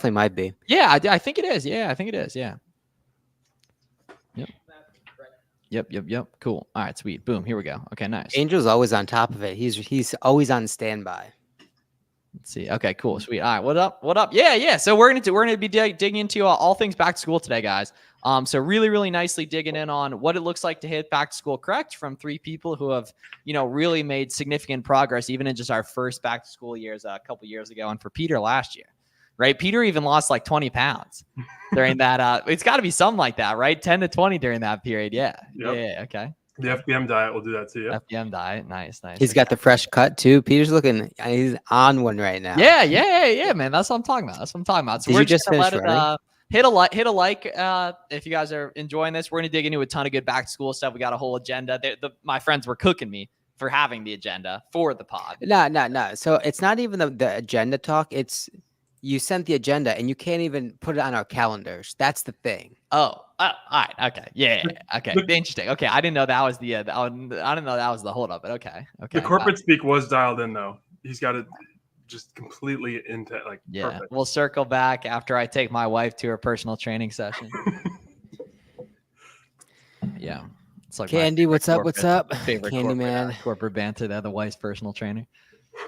definitely might be. Yeah, I think it is. Yeah, I think it is. Yeah. Yep. Cool. All right, sweet. Boom. Here we go. Okay, nice. Angel's always on top of it. He's always on standby. Let's see. Okay, cool, sweet. All right, what up? What up? Yeah. So we're gonna be digging into all things back to school today, guys. So really nicely digging in on what it looks like to hit back to school correct from three people who have really made significant progress even in just our first back to school years a couple years ago, and for Peter last year, right? Peter even lost like 20 pounds during that. It's got to be something like that, right? 10 to 20 during that period. Yeah. Yep. Yeah. Okay. The FBM diet will do that too. Yeah. FBM diet. Nice. He's got the fresh cut too. Peter's he's on one right now. Yeah, man. That's what I'm talking about. So Did we're you just gonna finish let it, running? hit a like if you guys are enjoying this. We're gonna dig into a ton of good back to school stuff. We got a whole agenda. My friends were cooking me for having the agenda for the pod. No. So it's not even the agenda talk. It's you sent the agenda and you can't even put it on our calendars. That's the thing. Oh, all right. Okay. Yeah. Okay. Interesting. Okay. I didn't know that was I didn't know that was the holdup, but okay. The corporate speak was dialed in though. He's got it just completely into like. Yeah. Perfect. We'll circle back after I take my wife to her personal training session. Yeah. It's like Candy, what's up? What's up? Favorite Candy man. Corporate banter. They're the wife's personal trainer.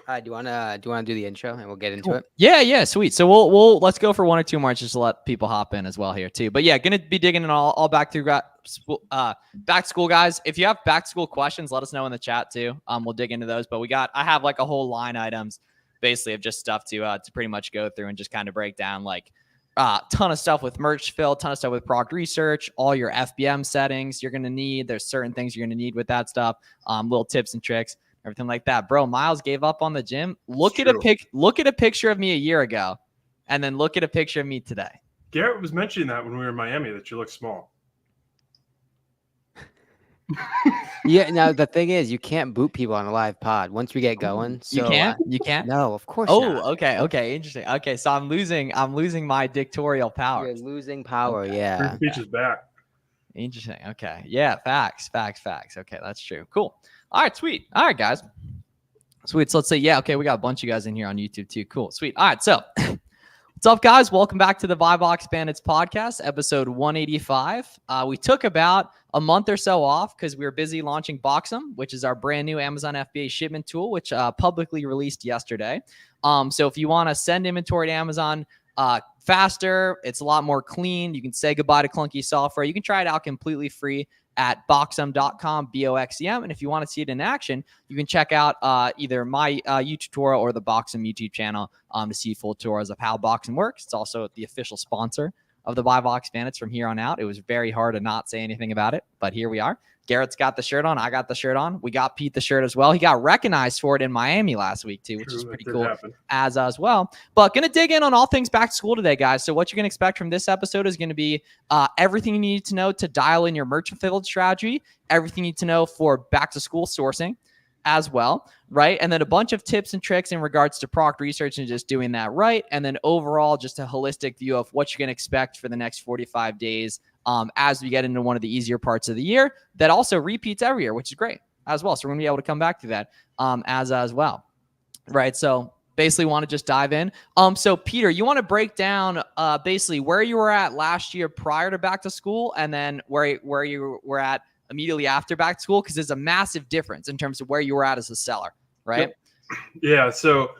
Do you wanna do the intro and we'll get into it? Yeah, sweet. So we'll let's go for one or two more just to let people hop in as well here too. But yeah, gonna be digging in all back through back to school, guys. If you have back to school questions, let us know in the chat too. We'll dig into those. But I have like a whole line items basically of just stuff to pretty much go through and just kind of break down like ton of stuff with merch fill, ton of stuff with Prog Research, all your FBM settings you're gonna need. There's certain things you're gonna need with that stuff. Little tips and tricks. Everything like that, bro. Miles gave up on the gym. Look at a picture of me a year ago, and then look at a picture of me today. Garrett was mentioning that when we were in Miami that you look small. Yeah. Now the thing is, you can't boot people on a live pod once we get going. So, You can't. No, of course. Oh, not. okay. Interesting. Okay, so I'm losing my dictatorial power. You're losing power. Okay. Yeah. Free speech is back. Interesting. Okay. Yeah. Facts. Okay, that's true. Cool. All right. Sweet. All right, guys. Sweet. So let's say, yeah. Okay, we got a bunch of you guys in here on YouTube too. Cool. Sweet. All right. So, what's up, guys? Welcome back to the Vivox Bandits podcast, episode 185. We took about a month or so off because we were busy launching Boxem, which is our brand new Amazon FBA shipment tool, which publicly released yesterday. So if you want to send inventory to Amazon faster, it's a lot more clean. You can say goodbye to clunky software. You can try it out completely free at boxem.com, BOXEM. And if you want to see it in action, you can check out either my YouTube tutorial or the Boxem YouTube channel to see full tours of how Boxem works. It's also the official sponsor of the Vivox Bandits from here on out. It was very hard to not say anything about it, but here we are. Garrett's got the shirt on. I got the shirt on. We got Pete the shirt as well. He got recognized for it in Miami last week too, which is pretty cool as well. But going to dig in on all things back to school today, guys. So what you're going to expect from this episode is going to be everything you need to know to dial in your merch fulfilled strategy, everything you need to know for back to school sourcing as well, right? And then a bunch of tips and tricks in regards to Prog Research and just doing that right. And then overall, just a holistic view of what you're going to expect for the next 45 days as we get into one of the easier parts of the year that also repeats every year, which is great as well. So we're going to be able to come back to that as well, right? So basically want to just dive in. So Peter, you want to break down basically where you were at last year prior to back to school and then where you were at immediately after back to school, because there's a massive difference in terms of where you were at as a seller, right? Yep. Yeah. So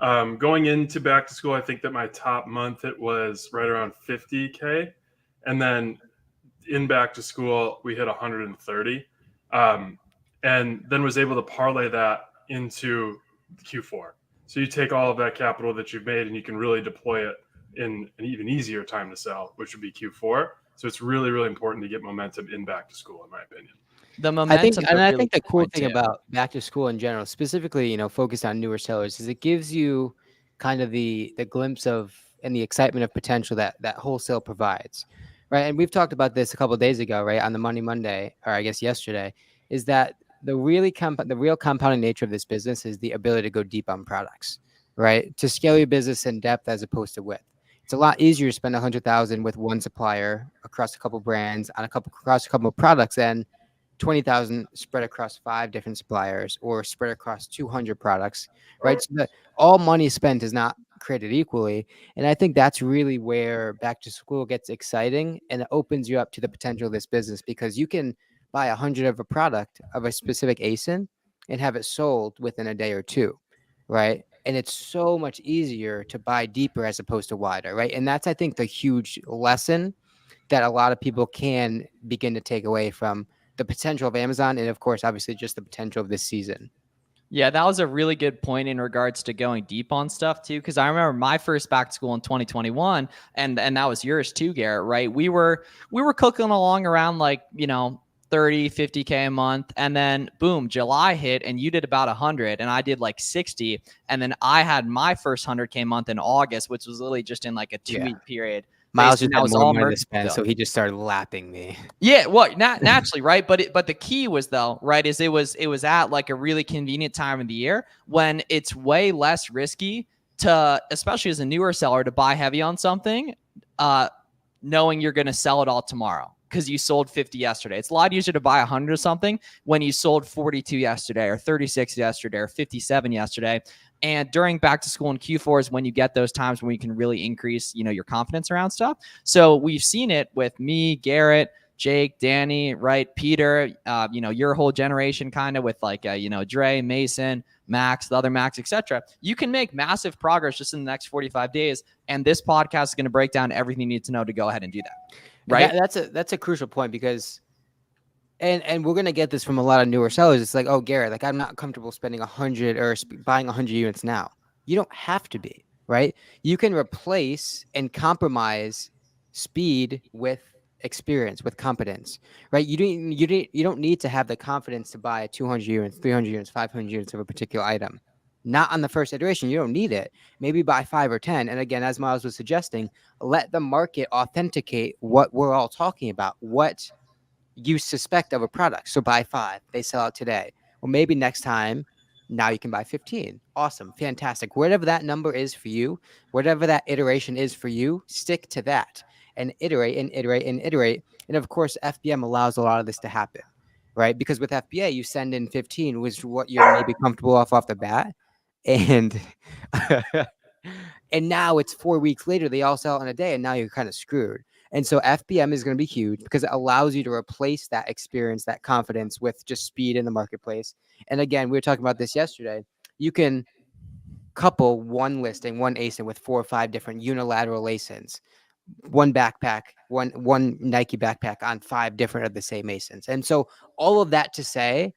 going into back to school, I think that my top month, it was right around 50K. And then in back to school, we hit 130. And then was able to parlay that into Q4. So you take all of that capital that you've made and you can really deploy it in an even easier time to sell, which would be Q4. So it's really, really important to get momentum in back to school, in my opinion. The momentum. I think the cool thing about back to school in general, specifically, focused on newer sellers, is it gives you kind of the glimpse of and the excitement of potential that wholesale provides, right? And we've talked about this a couple of days ago, right, on the Money Monday, or I guess yesterday, is that the real compounding nature of this business is the ability to go deep on products, right? To scale your business in depth as opposed to width. It's a lot easier to spend $100,000 with one supplier across a couple brands across a couple of products than $20,000 spread across 5 different suppliers or spread across 200 products, right? So that all money spent is not created equally. And I think that's really where back to school gets exciting, and it opens you up to the potential of this business, because you can buy 100 of a product of a specific ASIN and have it sold within a day or two, right? And it's so much easier to buy deeper as opposed to wider, right? And that's, I think, the huge lesson that a lot of people can begin to take away from the potential of Amazon, and of course, obviously, just the potential of this season. Yeah, that was a really good point in regards to going deep on stuff too. Because I remember my first back to school in 2021, and that was yours too, Garrett. Right? We were cooking along around like 30, 50K a month, and then boom, July hit, and you did about 100, and I did like 60, and then I had my first 100K month in August, which was literally just in like a 2-week period. Miles just that had was more all money to merch spend, stuff. so he just started lapping me. Yeah, well, naturally, right? But the key was though, right, is it was at like a really convenient time of the year when it's way less risky to, especially as a newer seller, to buy heavy on something, knowing you're going to sell it all tomorrow because you sold 50 yesterday. It's a lot easier to buy 100 or something when you sold 42 yesterday or 36 yesterday or 57 yesterday. And during back to school and Q4 is when you get those times when you can really increase, your confidence around stuff. So we've seen it with me, Garrett, Jake, Danny, right? Peter, your whole generation kind of with like, Dre, Mason, Max, the other Max, etc. You can make massive progress just in the next 45 days. And this podcast is going to break down everything you need to know to go ahead and do that. Right. That's a crucial point, because and we're going to get this from a lot of newer sellers. It's like, oh, Garrett, like I'm not comfortable spending 100 or buying 100 units now. You don't have to be, right? You can replace and compromise speed with experience, with competence, right? You don't need to have the confidence to buy 200 units, 300 units, 500 units of a particular item. Not on the first iteration. You don't need it. Maybe buy 5 or 10. And again, as Miles was suggesting, let the market authenticate what we're all talking about, what you suspect of a product. So buy 5, they sell out today. Well, maybe next time, now you can buy 15. Awesome. Fantastic. Whatever that number is for you, whatever that iteration is for you, stick to that and iterate and iterate and iterate. And of course, FBM allows a lot of this to happen, right? Because with FBA, you send in 15, which is what you're maybe comfortable off the bat. And and now it's 4 weeks later, they all sell in a day, and now you're kind of screwed. And so FBM is going to be huge because it allows you to replace that experience, that confidence with just speed in the marketplace. And again, we were talking about this yesterday. You can couple one listing, one ASIN with 4 or 5 different unilateral ASINs, one backpack, one Nike backpack on 5 different of the same ASINs. And so all of that to say,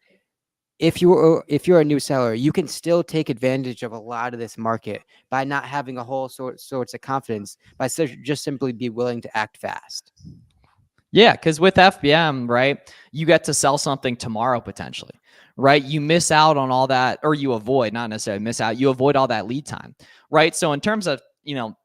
if you're a new seller, you can still take advantage of a lot of this market by not having a whole sorts of confidence, by just simply be willing to act fast. Yeah, because with FBM, right, you get to sell something tomorrow potentially, right? You miss out on all that, or you avoid, not necessarily miss out, you avoid all that lead time, right? So in terms of,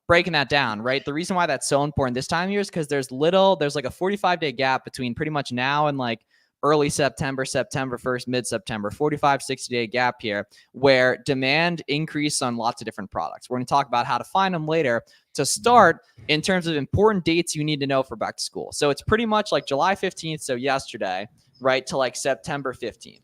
breaking that down, right, the reason why that's so important this time of year is because there's like a 45-day gap between pretty much now and like early September 1st, mid-September, 45, 60-day gap here where demand increased on lots of different products. We're going to talk about how to find them later. To start, in terms of important dates you need to know for back to school. So it's pretty much like July 15th, so yesterday, right, to like September 15th.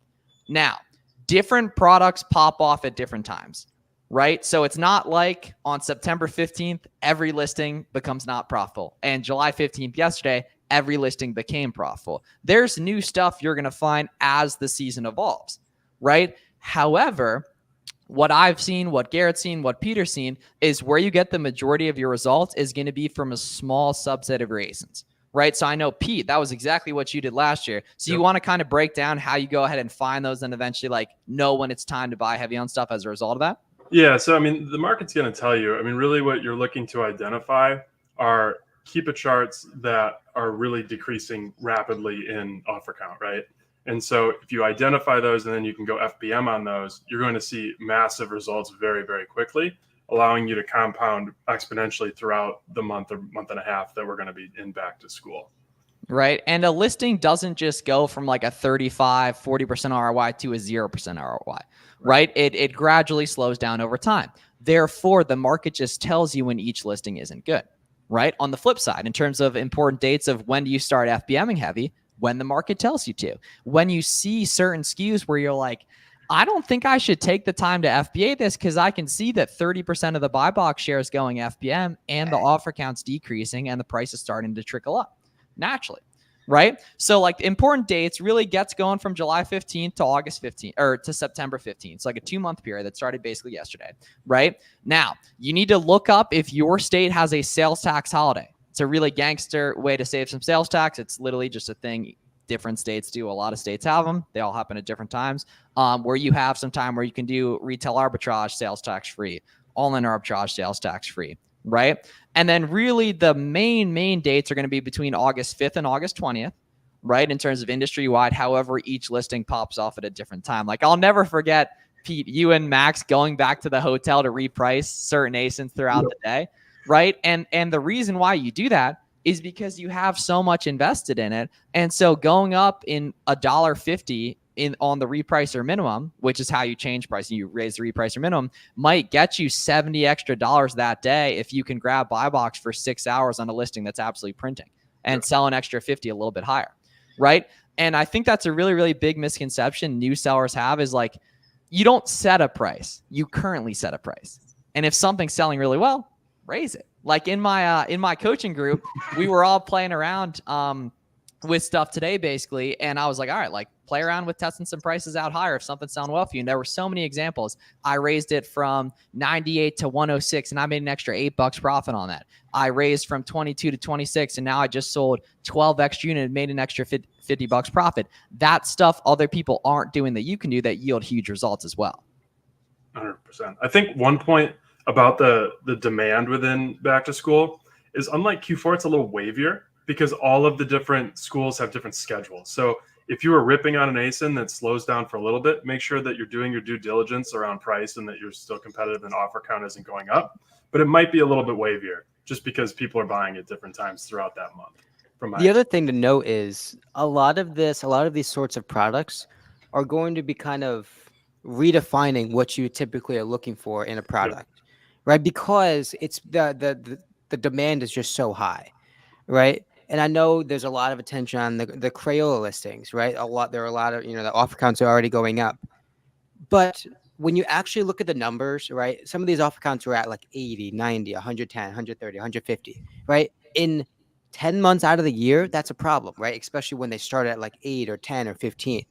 Now, different products pop off at different times, right? So it's not like on September 15th, every listing becomes not profitable. And July 15th, yesterday, every listing became profitable. There's new stuff you're going to find as the season evolves, right? However, what I've seen, what Garrett's seen, what Peter's seen is where you get the majority of your results is going to be from a small subset of your ASINs, right? So I know, Pete, that was exactly what you did last year. So you want to kind of break down how you go ahead and find those and eventually like know when it's time to buy heavy on stuff as a result of that? Yeah. So, the market's going to tell you, really what you're looking to identify are Keepa charts that are really decreasing rapidly in offer count, right? And so if you identify those and then you can go FBM on those, you're going to see massive results very, very quickly, allowing you to compound exponentially throughout the month or month and a half that we're going to be in back to school. Right. And a listing doesn't just go from like a 35, 40% ROI to a 0% ROI, right? It gradually slows down over time. Therefore, the market just tells you when each listing isn't good. Right. On the flip side, in terms of important dates of when do you start FBMing heavy, when the market tells you to, when you see certain SKUs where you're like, I don't think I should take the time to FBA this because I can see that 30% of the buy box share is going FBM and the offer count's decreasing and the price is starting to trickle up naturally, right? So like the important dates really gets going from July 15th to August 15th or to September 15th. It's like a 2-month period that started basically yesterday, right? Now, you need to look up if your state has a sales tax holiday. It's a really gangster way to save some sales tax. It's literally just a thing different states do. A lot of states have them. They all happen at different times. Where you have some time where you can do retail arbitrage sales tax free, all-in arbitrage sales tax free, right? And then really the main dates are going to be between August 5th and August 20th, right? In terms of industry-wide, however, each listing pops off at a different time. Like I'll never forget, Pete, you and Max going back to the hotel to reprice certain ASINs throughout the day, right? And the reason why you do that is because you have so much invested in it. And so going up in $1.50 on the repricer minimum, which is how you change price, you raise the repricer minimum, might get you $70 extra that day if you can grab buy box for 6 hours on a listing that's absolutely printing and sell an extra 50 a little bit higher, right? And I think that's a really, really big misconception new sellers have is like, you don't set a price, you currently set a price. And if something's selling really well, raise it. Like in my coaching group, we were all playing around with stuff today, basically. And I was like, all right, like play around with testing some prices out higher if something's selling well for you. And there were so many examples. I raised it from 98 to 106 and I made an extra $8 profit on that. I raised from 22 to 26 and now I just sold 12 extra units and made an extra $50 profit. That stuff other people aren't doing that you can do that yield huge results as well. 100%. I think one point about the demand within back to school is unlike Q4, it's a little wavier because all of the different schools have different schedules. So if you are ripping on an ASIN that slows down for a little bit, make sure that you're doing your due diligence around price and that you're still competitive and offer count isn't going up. But it might be a little bit wavier just because people are buying at different times throughout that month. The other thing to note is a lot of these sorts of products are going to be kind of redefining what you typically are looking for in a product. Right, because it's the demand is just so high, right? And I know there's a lot of attention on the Crayola listings, right? There are a lot of the offer counts are already going up, but when you actually look at the numbers, right? Some of these offer counts are at like 80, 90, 110, 130, 150, right? In 10 months out of the year, that's a problem, right? Especially when they start at like 8 or 10 or 15.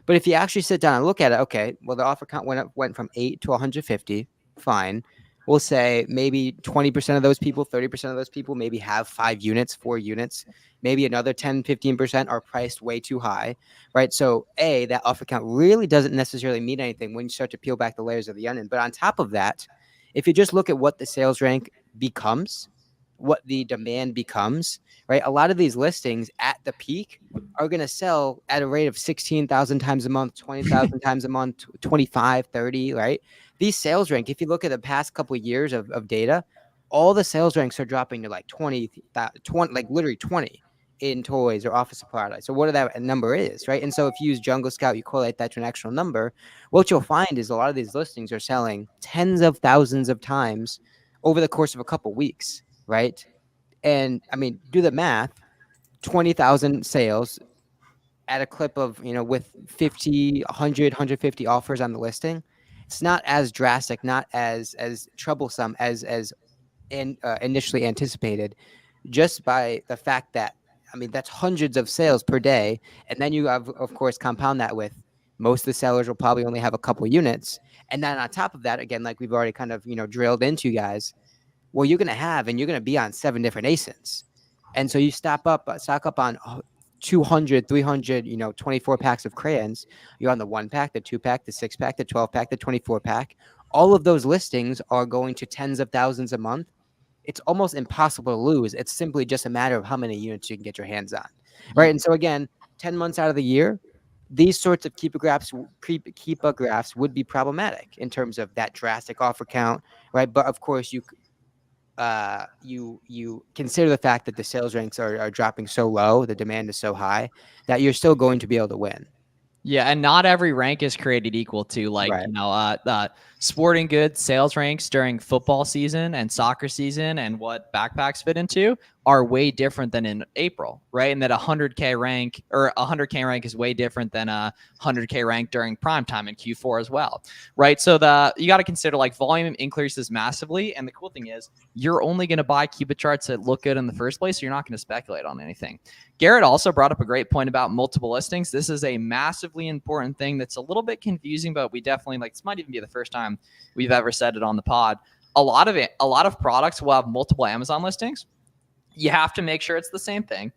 But if you actually sit down and look at it, okay, well the offer count went from 8 to 150, fine. We'll say maybe 20% of those people, 30% of those people maybe have 5 units, 4 units. Maybe another 10, 15% are priced way too high, right? So that offer count really doesn't necessarily mean anything when you start to peel back the layers of the onion. But on top of that, if you just look at what the sales rank becomes, what the demand becomes, right? A lot of these listings at the peak are going to sell at a rate of 16,000 times a month, 20,000 times a month, 25, 30, right? These sales rank, if you look at the past couple of years of data, all the sales ranks are dropping to like 20, like literally 20 in toys or office supply. So what that number is, right? And so if you use Jungle Scout, you correlate that to an actual number, what you'll find is a lot of these listings are selling tens of thousands of times over the course of a couple weeks, right? And I mean, do the math, 20,000 sales at a clip of, with 50, 100, 150 offers on the listing. It's not as drastic, not as troublesome as initially anticipated, just by the fact that, I mean, that's hundreds of sales per day. And then you have, of course, compound that with most of the sellers will probably only have a couple units. And then on top of that, again, like we've already kind of, drilled into you guys, well, you're going to be on 7 different ASINs. And so you stock up on 200, 300, 24 packs of crayons. You're on the 1-pack, the 2-pack, the 6-pack, the 12-pack, the 24-pack. All of those listings are going to tens of thousands a month. It's almost impossible to lose. It's simply just a matter of how many units you can get your hands on, right? And so again, 10 months out of the year, these sorts of keeper graphs would be problematic in terms of that drastic offer count, right? But of course, you consider the fact that the sales ranks are dropping so low, the demand is so high, that you're still going to be able to win. Yeah, and not every rank is created equal to like, Right. sporting goods sales ranks during football season and soccer season and what backpacks fit into are way different than in April, right? And that 100K rank or 100K rank is way different than a 100K rank during prime time in Q4 as well, right? So you got to consider like volume increases massively. And the cool thing is you're only going to buy Cupid charts that look good in the first place. So you're not going to speculate on anything. Garrett also brought up a great point about multiple listings. This is a massively important thing that's a little bit confusing, but we definitely this might even be the first time we've ever said it on the pod. A lot of products will have multiple Amazon listings. You have to make sure it's the same thing,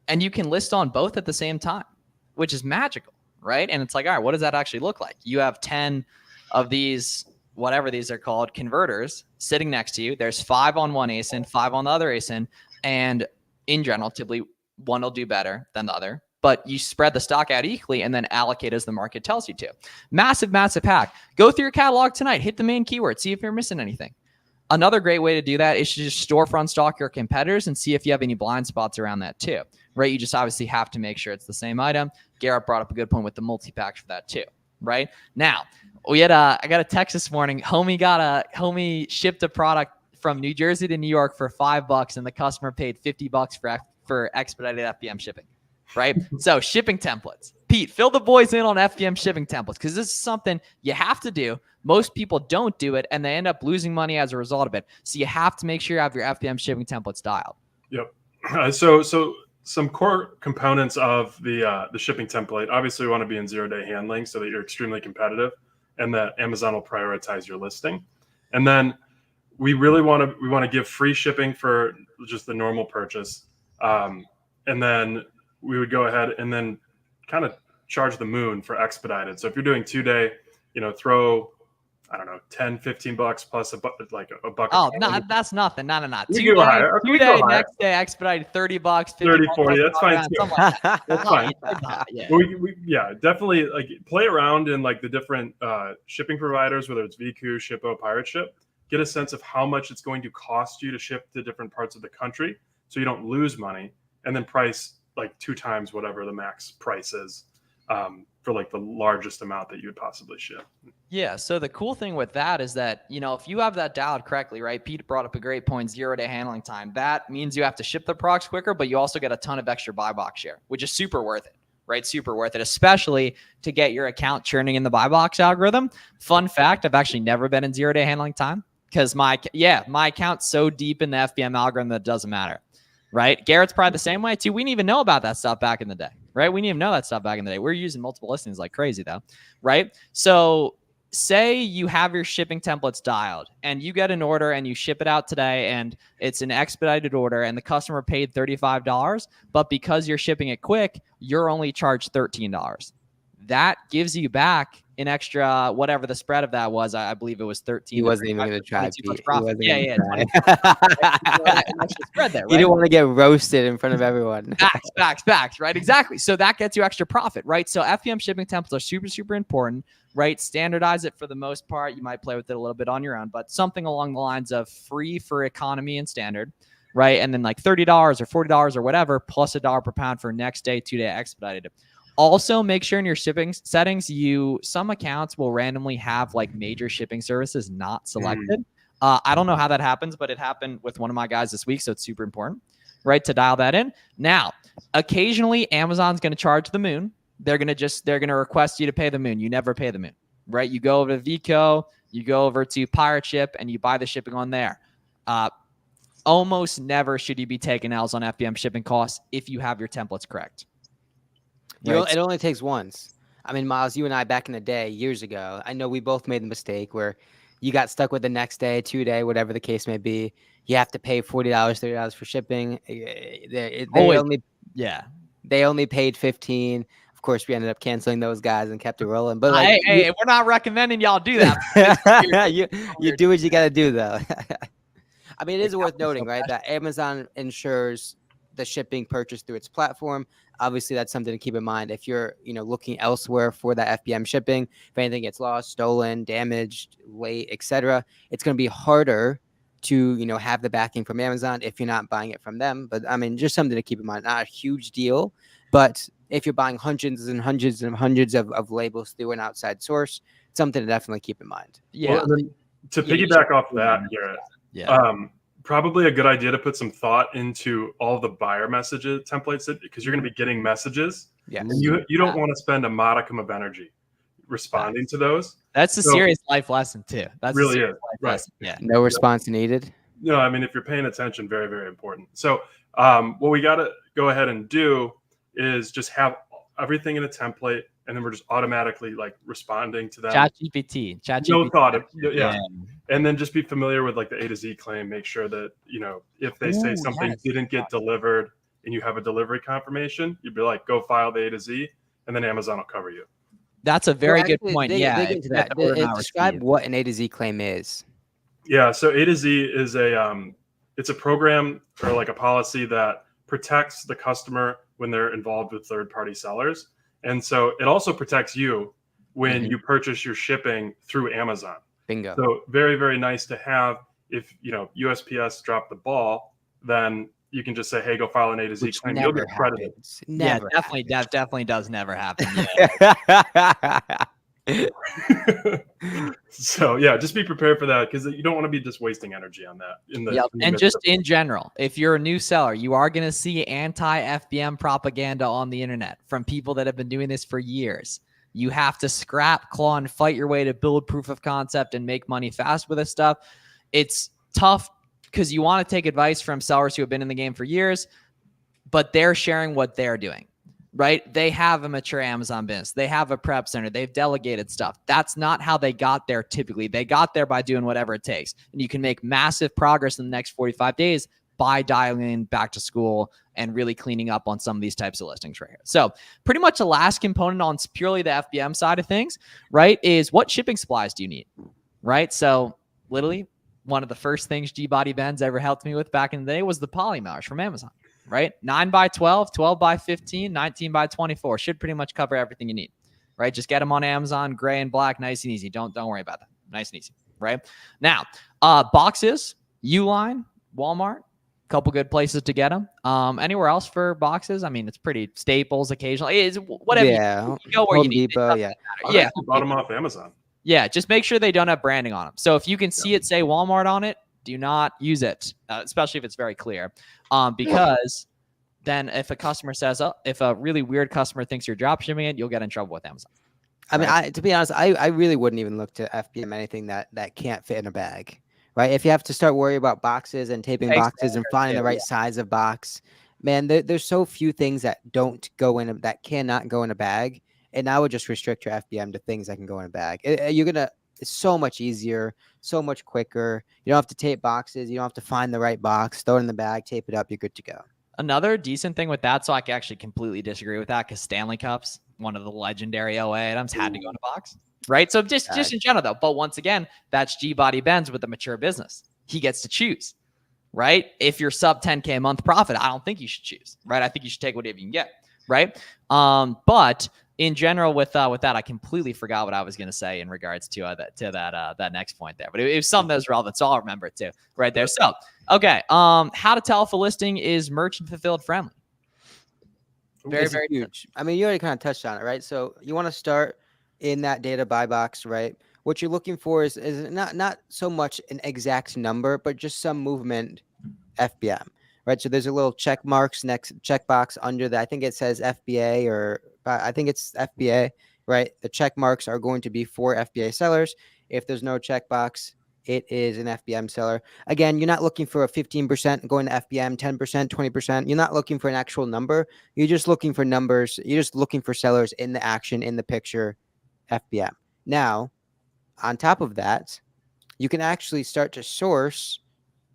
and you can list on both at the same time, which is magical, right? And it's like, all right, what does that actually look like? You have 10 of these, whatever these are called, converters sitting next to you. There's 5 on one ASIN, 5 on the other ASIN, and in general, typically one will do better than the other, but you spread the stock out equally and then allocate as the market tells you to. Massive hack. Go through your catalog tonight, hit the main keyword, see if you're missing anything. Another great way to do that is to just storefront stock your competitors and see if you have any blind spots around that too, right? You just obviously have to make sure it's the same item. Garrett brought up a good point with the multi-packs for that too, right? Now, I got a text this morning. Homie shipped a product from New Jersey to New York for $5 and the customer paid $50 for expedited FBM shipping, right? So shipping templates. Pete, fill the boys in on FBM shipping templates because this is something you have to do. Most people don't do it and they end up losing money as a result of it. So you have to make sure you have your FBM shipping templates dialed. Yep. So some core components of the shipping template. Obviously, we want to be in 0-day handling so that you're extremely competitive and that Amazon will prioritize your listing. And then we want to give free shipping for just the normal purchase. And then we would go ahead and then kind of charge the moon for expedited. So if you're doing 2-day, throw, I don't know, $10-15 plus a buck. Oh, no, that's nothing. No. You go higher. Okay, 2-day, next day expedited $30, $50, 30, 40. That's fine too. Like that. That's fine. Yeah. Definitely play around in the different shipping providers, whether it's VQ, Shippo, Pirate Ship. Get a sense of how much it's going to cost you to ship to different parts of the country, so you don't lose money, and then price 2 times whatever the max price is for the largest amount that you would possibly ship. Yeah. So the cool thing with that is that, if you have that dialed correctly, right? Pete brought up a great point, 0-day handling time. That means you have to ship the products quicker, but you also get a ton of extra buy box share, which is super worth it, right? Super worth it, especially to get your account churning in the buy box algorithm. Fun fact, I've actually never been in 0-day handling time because my account's so deep in the FBM algorithm that it doesn't matter. Right? Garrett's probably the same way too. We didn't even know about that stuff back in the day, right? We didn't even know that stuff back in the day. We're using multiple listings like crazy though, right? So say you have your shipping templates dialed and you get an order and you ship it out today and it's an expedited order and the customer paid $35, but because you're shipping it quick, you're only charged $13. That gives you back an extra, whatever the spread of that was. I believe it was 13. He wasn't even going to try. Yeah. Spread there, right? You don't want to get roasted in front of everyone. Facts, right? Exactly. So that gets you extra profit, right? So FBM shipping templates are super, super important, right? Standardize it for the most part. You might play with it a little bit on your own, but something along the lines of free for economy and standard, right? And then $30 or $40 or whatever, plus $1 per pound for next day, 2-day expedited. Also, make sure in your shipping settings, some accounts will randomly have major shipping services not selected. I don't know how that happens, but it happened with one of my guys this week, so it's super important, right, to dial that in. Now, occasionally, Amazon's going to charge the moon. They're going to request you to pay the moon. You never pay the moon, right? You go over to VCO, you go over to Pirate Ship, and you buy the shipping on there. Almost never should you be taking L's on FBM shipping costs if you have your templates correct. Right. It only takes once. I mean, Miles, you and I back in the day, years ago, I know we both made the mistake where you got stuck with the next day, 2-day, whatever the case may be. You have to pay $40, $30 for shipping. They only paid $15. Of course, we ended up canceling those guys and kept it rolling. But hey, we're not recommending y'all do that. you do what you got to do, though. I mean, it is worth noting, right, that Amazon ensures the shipping purchase through its platform. Obviously, that's something to keep in mind if you're, looking elsewhere for that FBM shipping. If anything gets lost, stolen, damaged, late, etc., it's going to be harder to, have the backing from Amazon if you're not buying it from them. But I mean, just something to keep in mind. Not a huge deal, but if you're buying hundreds and hundreds and hundreds of labels through an outside source, something to definitely keep in mind. Yeah. Well, and then to Yeah, you piggyback should- off that, Garrett, Yeah. probably a good idea to put some thought into all the buyer messages templates because you're going to be getting messages, Yes. and you don't want to spend a modicum of energy responding to those. That's a So- serious life lesson too. That's Really a serious is, life right. lesson. Yeah. No response needed. No, I mean, if you're paying attention, very, very important. So what we got to go ahead and do is just have everything in a template, and then we're just automatically like responding to them. ChatGPT. No thought. Yeah. Yeah. And then just be familiar with like the A to Z claim. Make sure that, if they say Ooh, something yes. didn't get delivered and you have a delivery confirmation, you'd be like, go file the A to Z, and then Amazon will cover you. That's a very Well, good actually, point. dig Yeah. into if that. the order not Describe received. what an A to Z claim is. Yeah. So A to Z is it's a program or like a policy that protects the customer when they're involved with third-party sellers. And so it also protects you when Mhm. you purchase your shipping through Amazon. Bingo. So very, very nice to have. If USPS dropped the ball, then you can just say, "Hey, go file an A to Z Which claim." You'll never get credited. happens. Yeah, Never definitely. That definitely does never happen. Yeah. So yeah, just be prepared for that because you don't want to be just wasting energy on that. In the Yep. in the And midst just of- in general, if you're a new seller, you are going to see anti-FBM propaganda on the internet from people that have been doing this for years. You have to scrap, claw, and fight your way to build proof of concept and make money fast with this stuff. It's tough because you want to take advice from sellers who have been in the game for years, but they're sharing what they're doing, right? They have a mature Amazon business. They have a prep center. They've delegated stuff. That's not how they got there typically. They got there by doing whatever it takes. And you can make massive progress in the next 45 days by dialing in back to school and really cleaning up on some of these types of listings right here. So pretty much the last component on purely the FBM side of things, right, is what shipping supplies do you need, right? So literally one of the first things G-Body Benz ever helped me with back in the day was the polymash from Amazon, right? 9 by 12, 12 by 15, 19 by 24 should pretty much cover everything you need, right? Just get them on Amazon, gray and black, nice and easy. Don't worry about that. Nice and easy, right? Now, boxes, Uline, Walmart, couple good places to get them. Anywhere else for boxes? I mean, it's pretty Staples occasionally. It's whatever. Yeah. You go where Home you need. Depot. Yeah. I've Yeah. actually bought them off Amazon. Yeah, just make sure they don't have branding on them. So if you can see it say Walmart on it, do not use it, especially if it's very clear, because then if a customer says, if a really weird customer thinks you're drop shipping it, you'll get in trouble with Amazon. I mean, Right. to be honest, I really wouldn't even look to FBM anything that can't fit in a bag, right? If you have to start worrying about boxes and taping Thanks, boxes and finding the yeah. right size of box, man, there's so few things that don't go in that cannot go in a bag, and I would just restrict your FBM to things that can go in a bag. It's so much easier, so much quicker. You don't have to tape boxes. You don't have to find the right box, throw it in the bag, tape it up. You're good to go. Another decent thing with that, so I can actually completely disagree with that, because Stanley Cups, one of the legendary OA items, had to go in a box, right? So just in general though, but once again, that's G-Body Benz with a mature business. He gets to choose, right? If you're sub 10K a month profit, I don't think you should choose, right? I think you should take whatever you can get, right? But in general, with that, I completely forgot what I was going to say in regards to that next point there. But it was something that was relevant, so I'll remember it too, right there. So, okay, how to tell if a listing is merchant fulfilled friendly? Very, It's very huge. I mean, you already kind of touched on it, right? So you want to start in that data buy box, right? What you're looking for is not so much an exact number, but just some movement FBM, right? So there's a little checkbox under that. I think it says FBA, or I think it's FBA, right? The check marks are going to be for FBA sellers. If there's no checkbox, it is an FBM seller. Again, you're not looking for a 15% going to FBM, 10%, 20%. You're not looking for an actual number. You're just looking for numbers. You're just looking for sellers in the action, in the picture, FBM. Now, on top of that, you can actually start to source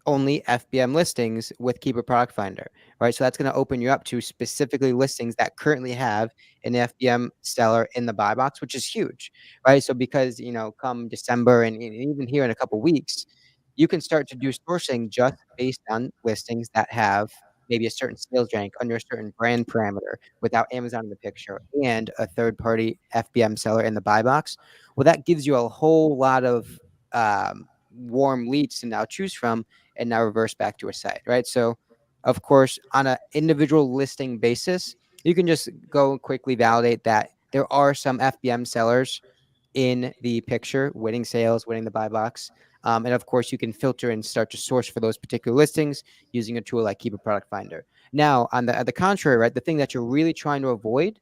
only FBM listings with Keeper Product Finder, right? So that's going to open you up to specifically listings that currently have an FBM seller in the buy box, which is huge, right? So because, come December and even here in a couple weeks, you can start to do sourcing just based on listings that have maybe a certain sales rank under a certain brand parameter without Amazon in the picture and a third-party FBM seller in the buy box. Well, that gives you a whole lot of warm leads to now choose from and now reverse back to a site, right? So, of course, on an individual listing basis, You can just go and quickly validate that there are some FBM sellers in the picture, winning sales, winning the buy box. And of course, you can filter and start to source for those particular listings using a tool like Keeper Product Finder. Now, on the contrary, right, the thing that you're really trying to avoid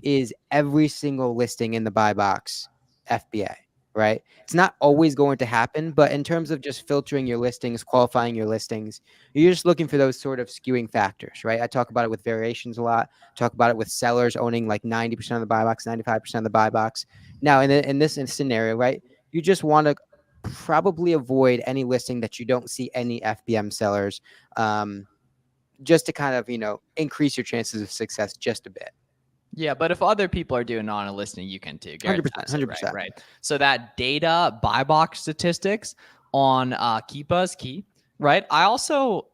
is every single listing in the buy box FBA, right? It's not always going to happen, but in terms of just filtering your listings, qualifying your listings, you're just looking for those sort of skewing factors, right? I talk about it with variations a lot. Talk about it with sellers owning like 90% of the buy box, 95% of the buy box. Now, in this scenario, right, you just want to probably avoid any listing that you don't see any FBM sellers, just to kind of, increase your chances of success just a bit. Yeah, but if other people are doing it on a listing, you can too. 100%, Garrett said, 100%. Right. So that data buy box statistics on Keepa is key, right? A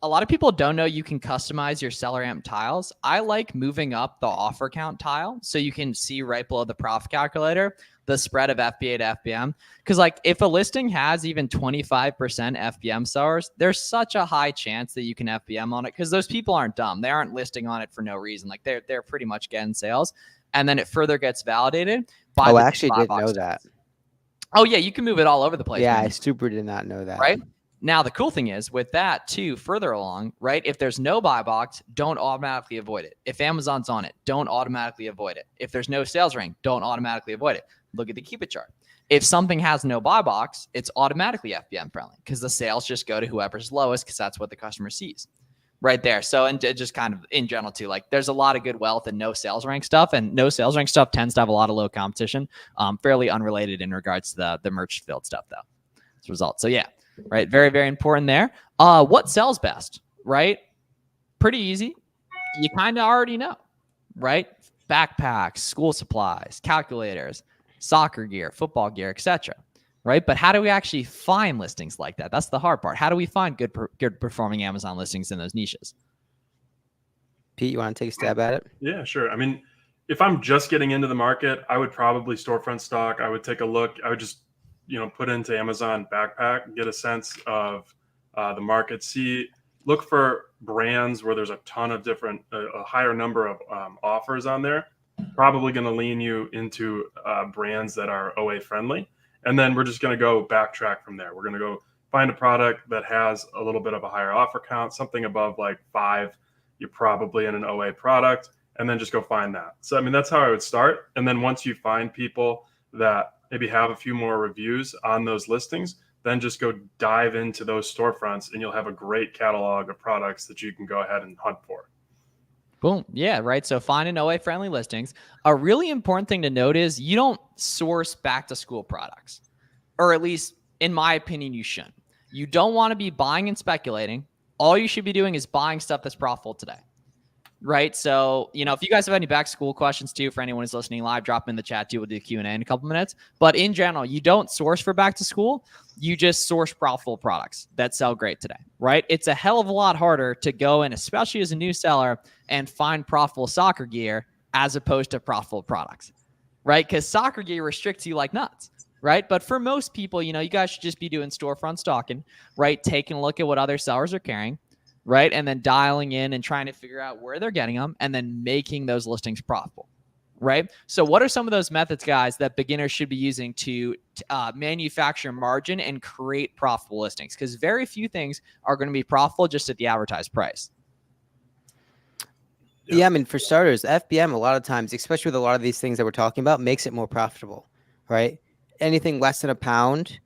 lot of people don't know you can customize your seller amp tiles. I like moving up the offer count tile so you can see right below the profit calculator the spread of FBA to FBM. Because like if a listing has even 25% FBM sellers, there's such a high chance that you can FBM on it because those people aren't dumb. They aren't listing on it for no reason. Like they're pretty much getting sales. And then it further gets validated by I actually didn't know that. Oh yeah, you can move it all over the place. Yeah, man. I super did not know that. Right? Now, the cool thing is with that too, further along, right? If there's no buy box, don't automatically avoid it. If Amazon's on it, don't automatically avoid it. If there's no sales ring, don't automatically avoid it. Look at the Keepa chart. If something has no buy box, it's automatically FBM friendly because the sales just go to whoever's lowest because that's what the customer sees right there. So, and just kind of in general too, like there's a lot of good wealth and no sales rank stuff, and no sales rank stuff tends to have a lot of low competition, fairly unrelated in regards to the merch filled stuff though. As a result. So yeah. Right. Very, very important there. What sells best, right? Pretty easy. You kind of already know, right? Backpacks, school supplies, calculators, soccer gear, football gear, etc. Right. But how do we actually find listings like that? That's the hard part. How do we find good performing Amazon listings in those niches? Pete, you want to take a stab at it? Yeah, sure. I mean, if I'm just getting into the market, I would probably storefront stock. I would take a look. I would just put into Amazon backpack, get a sense of the market, look for brands where there's a ton of different, a higher number of offers on there. Probably going to lean you into brands that are OA friendly. And then we're just going to go backtrack from there. We're going to go find a product that has a little bit of a higher offer count, something above like 5, you're probably in an OA product, and then just go find that. So, I mean, that's how I would start. And then once you find people that maybe have a few more reviews on those listings, then just go dive into those storefronts and you'll have a great catalog of products that you can go ahead and hunt for. Boom. Yeah, right. So find an OA friendly listings. A really important thing to note is you don't source back to school products, or at least in my opinion, you shouldn't. You don't want to be buying and speculating. All you should be doing is buying stuff that's profitable today. Right. So, if you guys have any back to school questions too, for anyone who's listening live, drop them in the chat too. We'll do Q&A in a couple minutes. But in general, you don't source for back to school. You just source profitable products that sell great today. Right. It's a hell of a lot harder to go in, especially as a new seller, and find profitable soccer gear as opposed to profitable products. Right. Because soccer gear restricts you like nuts. Right. But for most people, you guys should just be doing storefront stocking, right? Taking a look at what other sellers are carrying. Right. And then dialing in and trying to figure out where they're getting them and then making those listings profitable. Right. So what are some of those methods, guys, that beginners should be using to manufacture margin and create profitable listings? Because very few things are going to be profitable just at the advertised price. Yeah, I mean, for starters, FBM a lot of times, especially with a lot of these things that we're talking about, makes it more profitable. Right. Anything less than £1,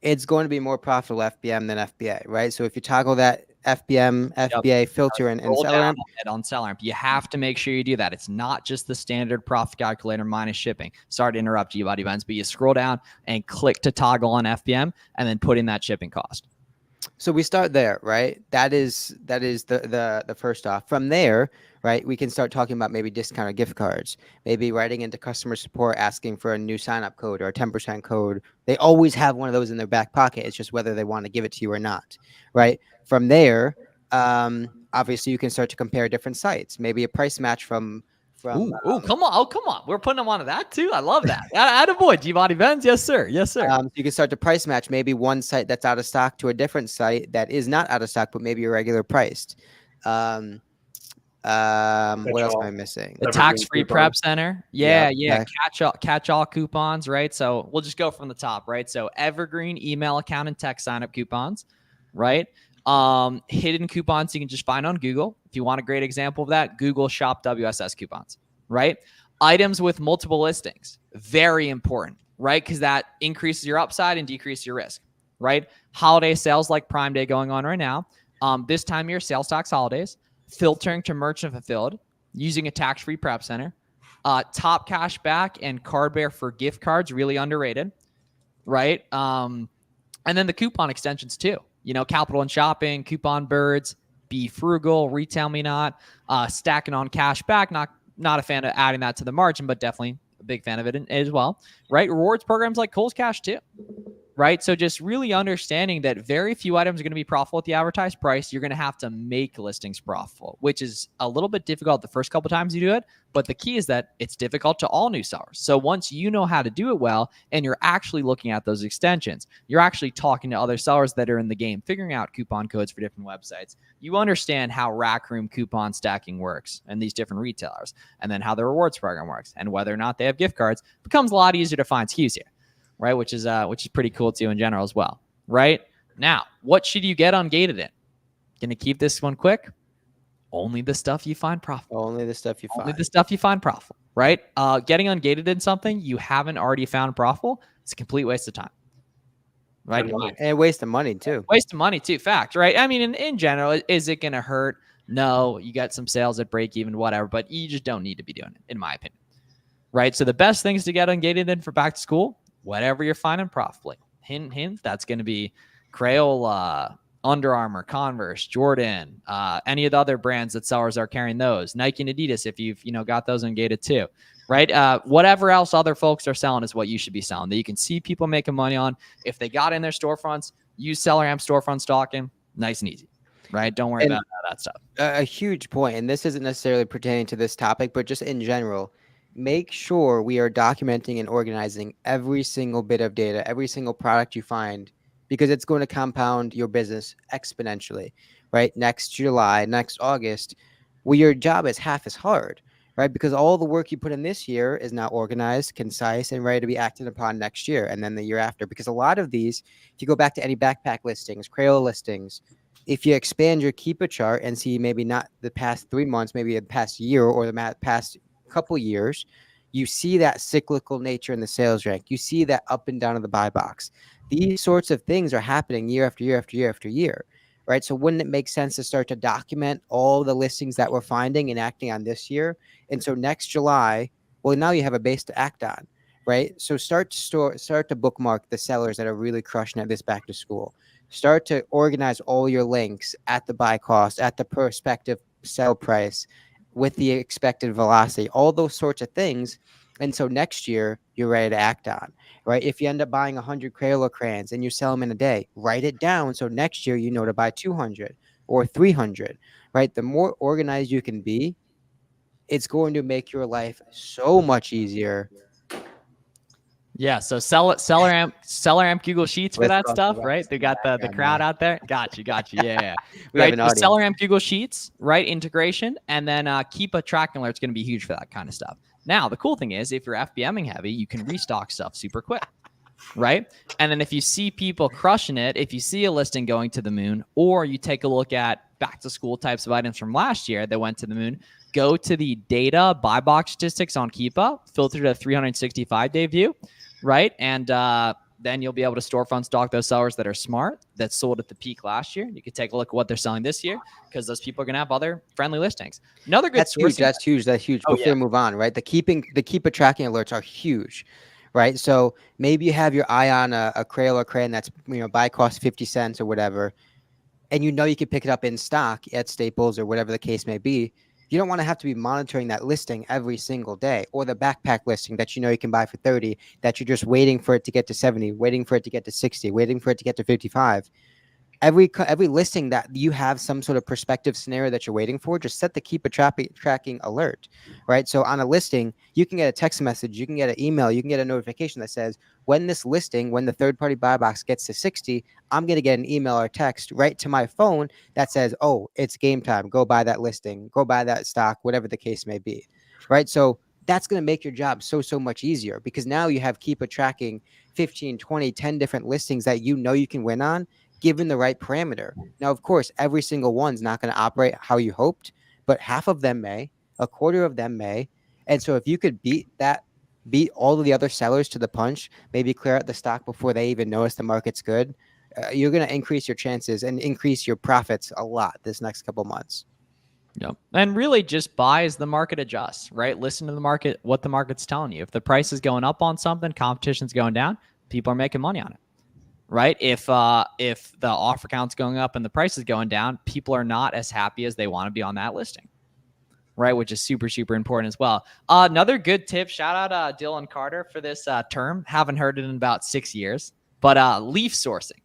it's going to be more profitable FBM than FBA. Right. So if you toggle that FBM, FBA filter and seller amp on seller amp, you have to make sure you do that. It's not just the standard profit calculator minus shipping. Sorry to interrupt you, buddy Benz, but you scroll down and click to toggle on FBM and then put in that shipping cost. So we start there, right? That is the first off. From there, right, we can start talking about maybe discounted gift cards, maybe writing into customer support asking for a new sign-up code or a 10% code. They always have one of those in their back pocket. It's just whether they want to give it to you or not, right? From there, obviously you can start to compare different sites, maybe a price match from come on. Oh, come on. We're putting them onto that too. I love that. Attaboy, G-Body Benz. Yes, sir. Yes, sir. You can start to price match maybe one site that's out of stock to a different site that is not out of stock, but maybe irregular priced. What else am all. I missing? The Evergreen tax-free coupons. prep center. Yeah, Yep. catch-all coupons, right? So we'll just go from the top, right? So evergreen email account and text sign-up coupons, right? Hidden coupons you can just find on Google. If you want a great example of that, Google Shop WSS coupons, right? Items with multiple listings, very important, right? Because that increases your upside and decreases your risk, right? Holiday sales like Prime Day going on right now. This time of year, sales tax holidays, filtering to merchant fulfilled, using a tax-free prep center, top cash back and card bear for gift cards, really underrated, right? And then the coupon extensions too. Capital and shopping, coupon birds, be frugal, retail me not, stacking on cash back. Not a fan of adding that to the margin, but definitely a big fan of it as well, right? Rewards programs like Kohl's Cash too. Right. So just really understanding that very few items are going to be profitable at the advertised price. You're going to have to make listings profitable, which is a little bit difficult the first couple of times you do it. But the key is that it's difficult to all new sellers. So once you know how to do it well, and you're actually looking at those extensions, you're actually talking to other sellers that are in the game, figuring out coupon codes for different websites. You understand how Rack Room coupon stacking works and these different retailers, and then how the rewards program works, and whether or not they have gift cards. It becomes a lot easier to find SKUs here. Right, which is pretty cool too in general as well. Right now, what should you get ungated in? Gonna keep this one quick. Only the stuff you find profitable. Only the stuff you Only find. the stuff you find profitable. Right? Getting ungated in something you haven't already found profitable, it's a complete waste of time. Right? And And a waste of money too. Waste of money too. Fact. Right? I mean, in general, is it gonna hurt? No. You got some sales at break even, whatever. But you just don't need to be doing it, in my opinion. Right? So the best things to get ungated in for back to school. Whatever you're finding profitably. Hint, that's going to be Crayola, Under Armour, Converse, Jordan, any of the other brands that sellers are carrying those. Nike and Adidas, if you've got those ungated too, right? Whatever else other folks are selling is what you should be selling that you can see people making money on. If they got in their storefronts, use SellerAmp storefront stocking, nice and easy, right? Don't worry about that stuff. A huge point, and this isn't necessarily pertaining to this topic, but just in general. Make sure we are documenting and organizing every single bit of data, every single product you find, because it's going to compound your business exponentially, right? Next July, next August, your job is half as hard, right? Because all the work you put in this year is now organized, concise, and ready to be acted upon next year and then the year after. Because a lot of these, if you go back to any backpack listings, Crayola listings, if you expand your Keepa chart and see maybe not the past 3 months, maybe the past year or the past couple years, you see that cyclical nature in the sales rank. You see that up and down of the buy box. These sorts of things are happening year after year after year after year, right? So wouldn't it make sense to start to document all the listings that we're finding and acting on this year? And so next July, well, now you have a base to act on, right? So start to bookmark the sellers that are really crushing at this back to school. Start to organize all your links at the buy cost, at the prospective sell price, with the expected velocity, all those sorts of things. And so next year, you're ready to act on, right? If you end up buying 100 Crayola crayons and you sell them in a day, write it down. So next year, you know to buy 200 or 300, right? The more organized you can be, it's going to make your life so much easier. Yeah, so SellerAmp Google Sheets for Let's that talk stuff, about right? They got the that crowd now. out there. Got you. Yeah. We have Right, an so audience. SellerAmp Google Sheets, right? Integration, and then keep a tracking alert. It's going to be huge for that kind of stuff. Now, the cool thing is, if you're FBMing heavy, you can restock stuff super quick, right? And then if you see people crushing it, if you see a listing going to the moon, or you take a look at back to school types of items from last year that went to the moon, go to the data buy box statistics on Keepa, filter to a 365-day view. Right. And then you'll be able to storefront stock those sellers that are smart, that sold at the peak last year. You can take a look at what they're selling this year, because those people are going to have other friendly listings. Another good That's huge. sourcing. That's huge. Oh, Before we move on, right? The Keepa tracking alerts are huge, right? So maybe you have your eye on a Crayola crayon that's buy cost 50 cents or whatever, and you can pick it up in stock at Staples or whatever the case may be. You don't want to have to be monitoring that listing every single day, or the backpack listing that you can buy for 30, that you're just waiting for it to get to 70, waiting for it to get to 60, waiting for it to get to 55. every listing that you have some sort of prospective scenario that you're waiting for, just set the keep a tracking alert, right? So on a listing, you can get a text message, you can get an email, you can get a notification that says, when this listing, when the third-party buy box gets to 60, I'm going to get an email or text right to my phone that says, oh, it's game time. Go buy that listing, go buy that stock, whatever the case may be, right? So that's going to make your job so much easier, because now you have Keepa tracking 15, 20, 10 different listings that you know you can win on, given the right parameter. Now, of course, every single one's not going to operate how you hoped, but half of them may, a quarter of them may. And so if you could beat all of the other sellers to the punch, maybe clear out the stock before they even notice the market's good, you're going to increase your chances and increase your profits a lot this next couple months. Yep. And really just buy as the market adjusts, right? Listen to the market, what the market's telling you. If the price is going up on something, competition's going down, people are making money on it, right? If the offer count's going up and the price is going down, people are not as happy as they want to be on that listing, right? Which is super important as well. Another good tip, shout out Dylan Carter for this term. Haven't heard it in about 6 years, but leaf sourcing,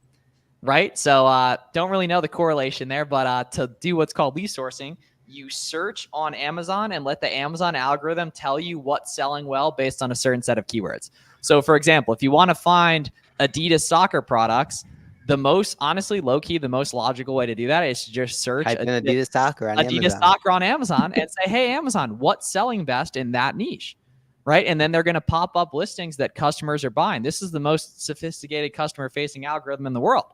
right? So don't really know the correlation there, but to do what's called leaf sourcing, you search on Amazon and let the Amazon algorithm tell you what's selling well based on a certain set of keywords. So for example, if you want to find Adidas soccer products, the most, honestly, low-key, the most logical way to do that is to just search Adidas soccer on Adidas soccer on Amazon and say, hey, Amazon, what's selling best in that niche, right? And then they're going to pop up listings that customers are buying. This is the most sophisticated customer-facing algorithm in the world,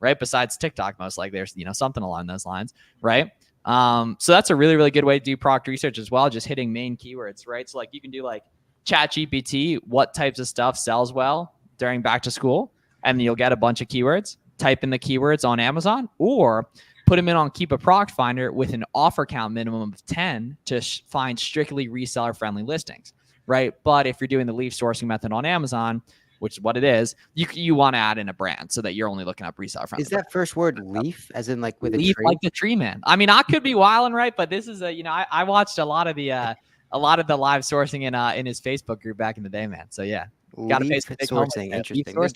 right? Besides TikTok, most likely. There's, something along those lines, right? So that's a really good way to do product research as well, just hitting main keywords, right? So like you can do like ChatGPT, what types of stuff sells well during back to school, and then you'll get a bunch of keywords. Type in the keywords on Amazon, or put them in on Keepa Product Finder with an offer count minimum of 10 to find strictly reseller friendly listings, right? But if you're doing the leaf sourcing method on Amazon, which is what it is, you want to add in a brand so that you're only looking up reseller friendly. Is that first word leaf, as in like with leaf, a tree? like the tree man? I mean, I could be wilding, right? But this is I watched a lot of the live sourcing in his Facebook group back in the day, man. So yeah. Got to leaf sourcing. Interesting. There's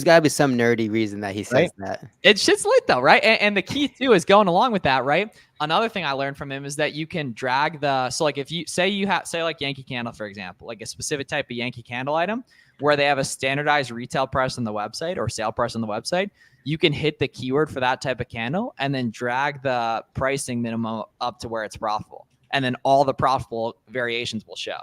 got to be some nerdy reason that he says that. It's just lit though, right? And the key too is going along with that, right? Another thing I learned from him is that you can drag so like if you say like Yankee Candle, for example, like a specific type of Yankee Candle item where they have a standardized retail price on the website or sale price on the website, you can hit the keyword for that type of candle and then drag the pricing minimum up to where it's profitable. And then all the profitable variations will show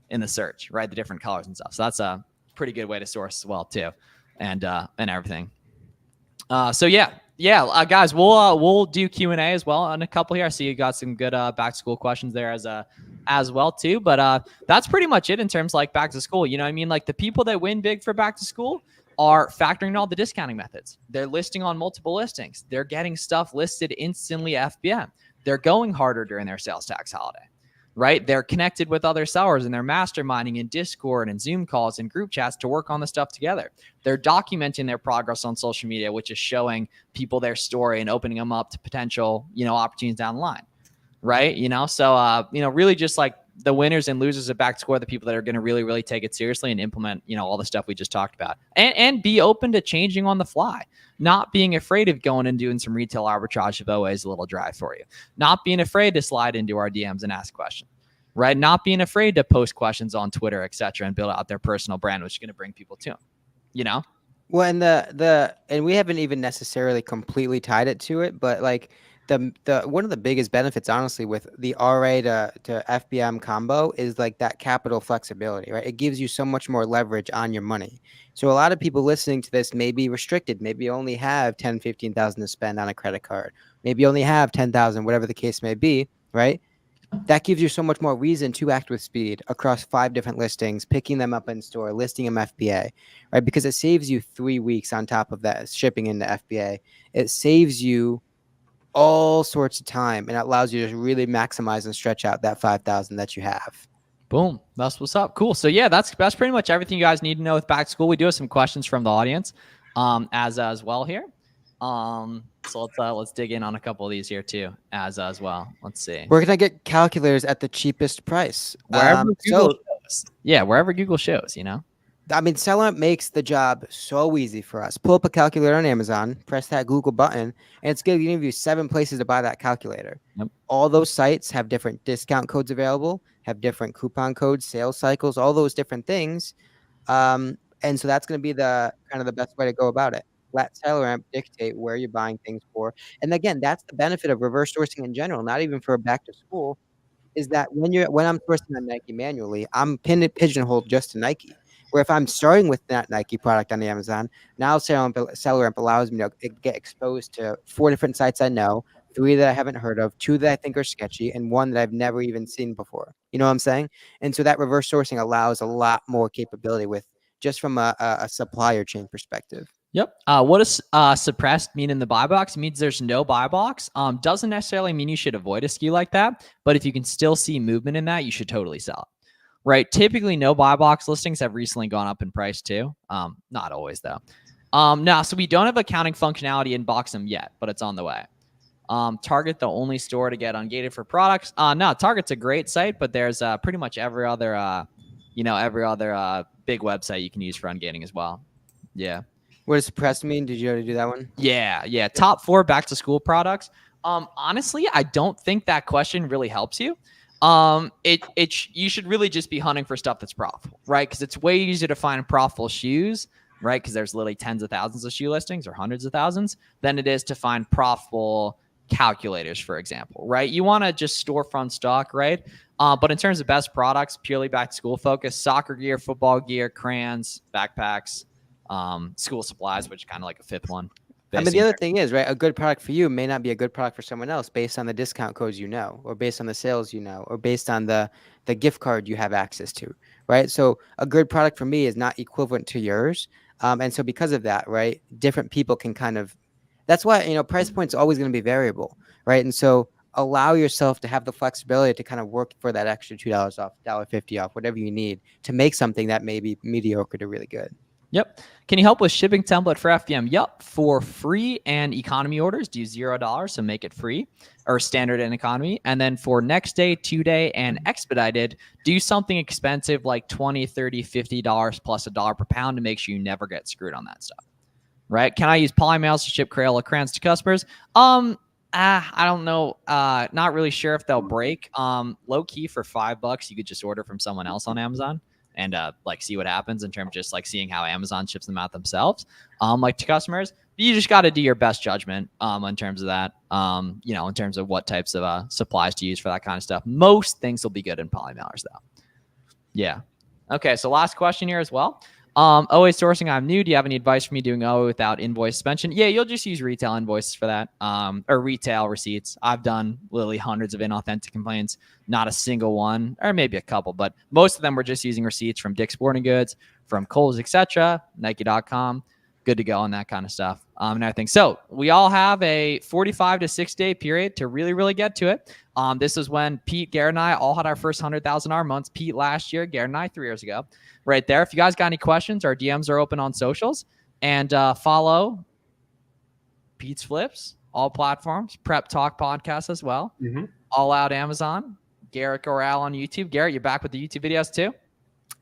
in the search, right? The different colors and stuff. So that's a pretty good way to source as well too, and everything. So guys, we'll do Q&A as well on a couple here. I see you got some good back to school questions there as well too. But that's pretty much it in terms of like back to school. You know what I mean? Like the people that win big for back to school are factoring in all the discounting methods. They're listing on multiple listings. They're getting stuff listed instantly FBM. They're going harder during their sales tax holiday. Right? They're connected with other sellers and they're masterminding in Discord and Zoom calls and group chats to work on the stuff together. They're documenting their progress on social media, which is showing people their story and opening them up to potential, opportunities down the line. Right? So, really just like the winners and losers of back to school are the people that are going to really take it seriously and implement, all the stuff we just talked about and be open to changing on the fly. Not being afraid of going and doing some retail arbitrage if OA is a little dry for you. Not being afraid to slide into our DMs and ask questions, right? Not being afraid to post questions on Twitter, etc., and build out their personal brand, which is going to bring people to them, Well, and we haven't even necessarily completely tied it to it, but like the one of the biggest benefits, honestly, with the RA to FBM combo is like that capital flexibility, right? It gives you so much more leverage on your money. So a lot of people listening to this may be restricted, maybe only have 10, 15,000 to spend on a credit card, maybe only have 10,000, whatever the case may be, right? That gives you so much more reason to act with speed across 5 different listings, picking them up in store, listing them FBA, right? Because it saves you 3 weeks on top of that shipping into FBA. It saves you all sorts of time and it allows you to really maximize and stretch out that 5,000 that you have. Boom. That's what's up. Cool. So yeah, that's pretty much everything you guys need to know with back to school. We do have some questions from the audience as well here. So let's dig in on a couple of these here too as well. Let's see. We're gonna get calculators at the cheapest price wherever Google shows. Yeah, wherever Google shows. I mean, SellRamp makes the job so easy for us. Pull up a calculator on Amazon, press that Google button, and it's going to give you 7 places to buy that calculator. Yep. All those sites have different discount codes available, have different coupon codes, sales cycles, all those different things. And so that's going to be the kind of the best way to go about it. Let SellRamp dictate where you're buying things for. And again, that's the benefit of reverse sourcing in general, not even for back to school, is that when I'm sourcing on Nike manually, I'm pigeonholed just to Nike. Where if I'm starting with that Nike product on the Amazon, now SellRamp allows me to get exposed to 4 different sites I know, 3 that I haven't heard of, 2 that I think are sketchy, and 1 that I've never even seen before. You know what I'm saying? And so that reverse sourcing allows a lot more capability with just from a supplier chain perspective. Yep. What does suppressed mean in the buy box? It means there's no buy box. Doesn't necessarily mean you should avoid a SKU like that, but if you can still see movement in that, you should totally sell it. Right. Typically, no buy box listings have recently gone up in price too. Not always though. No, so we don't have accounting functionality in Boxem yet, but it's on the way. Target, the only store to get ungated for products. No, Target's a great site, but there's pretty much every other big website you can use for ungating as well. Yeah. What does suppressed mean? Did you already do that one? Yeah. Top 4 back to school products. Honestly, I don't think that question really helps you. You should really just be hunting for stuff that's profitable, right? Because it's way easier to find profitable shoes, right? Because there's literally tens of thousands of shoe listings or hundreds of thousands than it is to find profitable calculators, for example, right? You want to just storefront stock, right? But in terms of best products, purely back to school focus, soccer gear, football gear, crayons, backpacks, school supplies, which is kind of like a 5th one. I mean, the other thing is, right, a good product for you may not be a good product for someone else based on the discount codes you know, or based on the sales you know, or based on the gift card you have access to, right? So a good product for me is not equivalent to yours. And so because of that, right, different people can kind of, that's why, price point's always going to be variable, right? And so allow yourself to have the flexibility to kind of work for that extra $2 off, $1.50 off, whatever you need to make something that may be mediocre to really good. Yep. Can you help with shipping template for FBM? Yep. For free and economy orders, do $0, so make it free, or standard and economy. And then for next day, 2-day, and expedited, do something expensive like $20, $30, $50 plus $1 per pound to make sure you never get screwed on that stuff. Right? Can I use Polymails to ship Crayola crayons to customers? I don't know. Not really sure if they'll break. Low key for $5, you could just order from someone else on Amazon and see what happens in terms of just seeing how Amazon ships them out themselves, to customers. But you just got to do your best judgment in terms of that, in terms of what types of supplies to use for that kind of stuff. Most things will be good in Polymailers though. Yeah. Okay. So last question here as well. OA sourcing, I'm new. Do you have any advice for me doing OA without invoice suspension? Yeah, you'll just use retail invoices for that, or retail receipts. I've done literally hundreds of inauthentic complaints, not a single one, or maybe a couple, but most of them were just using receipts from Dick's Sporting Goods, from Kohl's, etc., Nike.com. Good to go on that kind of stuff and everything. So we all have a 45 to 6-day period to really, really get to it. This is when Pete, Garrett, and I all had our first 100,000 hour months. Pete last year, Garrett and I 3 years ago. Right there. If you guys got any questions, our DMs are open on socials. And follow Pete's Flips, all platforms, Prep Talk Podcast as well. Mm-hmm. All Out Amazon, Garrett Corral on YouTube. Garrett, you're back with the YouTube videos too?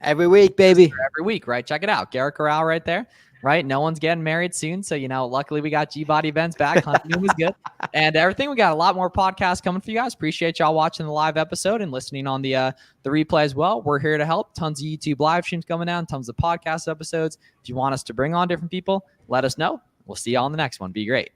Every week, baby. Every week, right? Check it out. Garrett Corral right there. Right? No one's getting married soon. So, luckily we got G-Body events back. Honeymoon was good. And everything. We got a lot more podcasts coming for you guys. Appreciate y'all watching the live episode and listening on the replay as well. We're here to help. Tons of YouTube live streams coming down, tons of podcast episodes. If you want us to bring on different people, let us know. We'll see y'all on the next one. Be great.